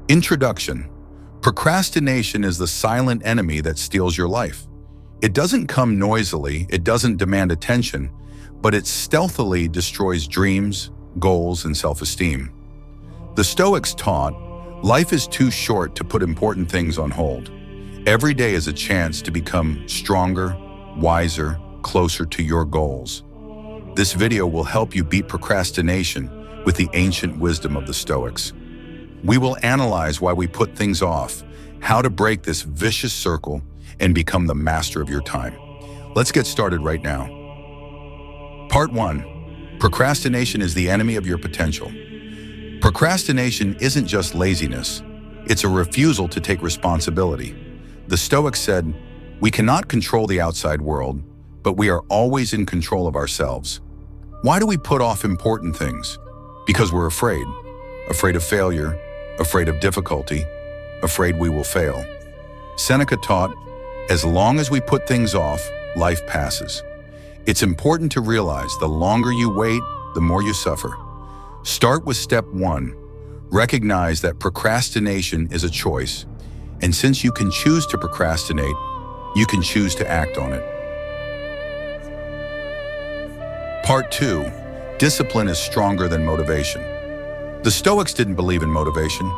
Introduction. Procrastination is the silent enemy that steals your life. It doesn't come noisily, it doesn't demand attention, but it stealthily destroys dreams, goals, and self-esteem. The Stoics taught, life is too short to put important things on hold. Every day is a chance to become stronger, wiser, closer to your goals. This video will help you beat procrastination with the ancient wisdom of the Stoics. We will analyze why we put things off, how to break this vicious circle, and become the master of your time. Let's get started right now. Part 1. Procrastination is the enemy of your potential. Procrastination isn't just laziness, it's a refusal to take responsibility. The Stoics said, we cannot control the outside world, but we are always in control of ourselves. Why do we put off important things? Because we're afraid. Afraid of failure, afraid of difficulty, afraid we will fail. Seneca taught, as long as we put things off, life passes. It's important to realize the longer you wait, the more you suffer. Start with step 1. Recognize that procrastination is a choice, and since you can choose to procrastinate, you can choose to act on it. Part 2. Discipline is stronger than motivation. The Stoics didn't believe in motivation.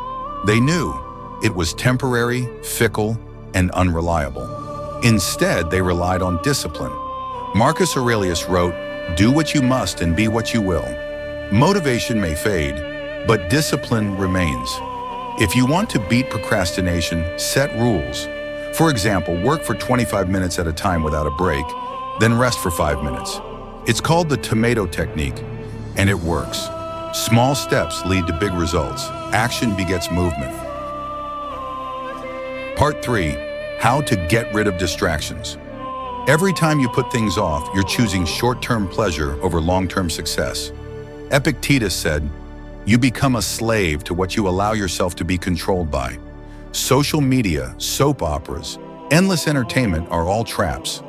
They knew it was temporary, fickle, and unreliable. Instead, they relied on discipline. Marcus Aurelius wrote, "Do what you must and be what you will." Motivation may fade, but discipline remains. If you want to beat procrastination, set rules. For example, work for 25 minutes at a time without a break, then rest for 5 minutes. It's called the tomato technique, and it works. Small steps lead to big results. Action begets movement. Part 3. How to get rid of distractions. Every time you put things off, you're choosing short-term pleasure over long-term success. Epictetus said, you become a slave to what you allow yourself to be controlled by. Social media, soap operas, endless entertainment are all traps.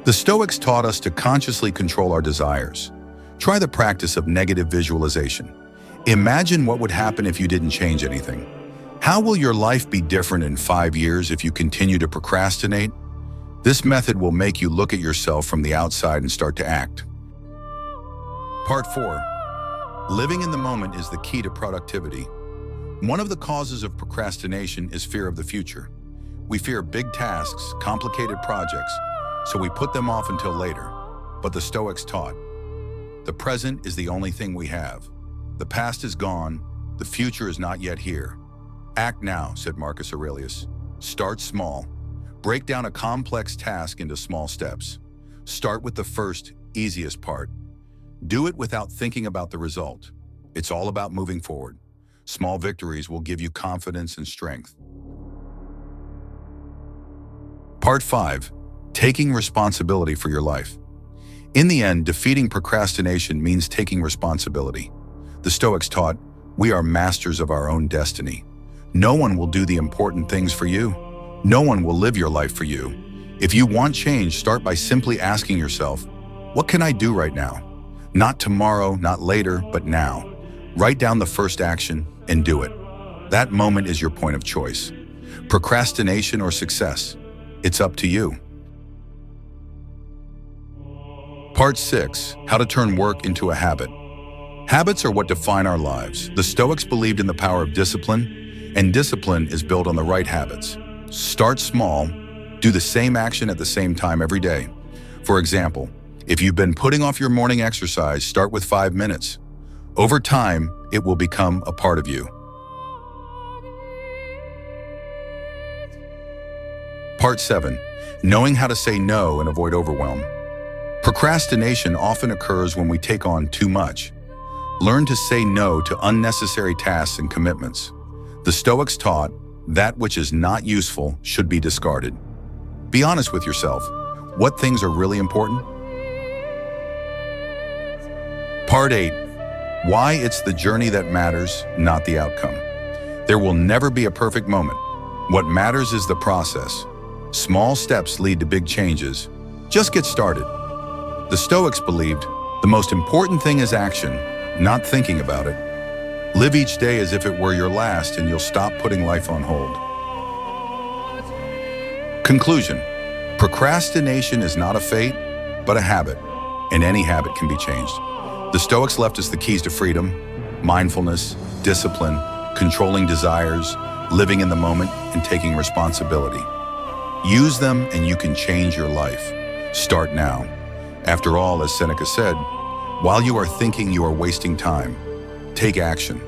The Stoics taught us to consciously control our desires. Try the practice of negative visualization. Imagine what would happen if you didn't change anything. How will your life be different in 5 years if you continue to procrastinate? This method will make you look at yourself from the outside and start to act. Part 4. Living in the moment is the key to productivity. One of the causes of procrastination is fear of the future. We fear big tasks, complicated projects, so we put them off until later. But the Stoics taught, the present is the only thing we have. The past is gone, the future is not yet here. Act now, said Marcus Aurelius. Start small. Break down a complex task into small steps. Start with the first, easiest part. Do it without thinking about the result. It's all about moving forward. Small victories will give you confidence and strength. Part 5. Taking responsibility for your life. In the end, defeating procrastination means taking responsibility. The Stoics taught, we are masters of our own destiny. No one will do the important things for you. No one will live your life for you. If you want change, start by simply asking yourself, what can I do right now? Not tomorrow, not later, but now. Write down the first action and do it. That moment is your point of choice. Procrastination or success, it's up to you. Part 6. How to turn work into a habit. Habits are what define our lives. The Stoics believed in the power of discipline, and discipline is built on the right habits. Start small, do the same action at the same time every day. For example, if you've been putting off your morning exercise, start with 5 minutes. Over time, it will become a part of you. Part 7. Knowing how to say no and avoid overwhelm. Procrastination often occurs when we take on too much. Learn to say no to unnecessary tasks and commitments. The Stoics taught, that which is not useful should be discarded. Be honest with yourself. What things are really important? Part 8. Why it's the journey that matters, not the outcome. There will never be a perfect moment. What matters is the process. Small steps lead to big changes. Just get started. The Stoics believed the most important thing is action, not thinking about it. Live each day as if it were your last, and you'll stop putting life on hold. Conclusion: procrastination is not a fate, but a habit, and any habit can be changed. The Stoics left us the keys to freedom: mindfulness, discipline, controlling desires, living in the moment, and taking responsibility. Use them and you can change your life. Start now. After all, as Seneca said, while you are thinking, you are wasting time. Take action.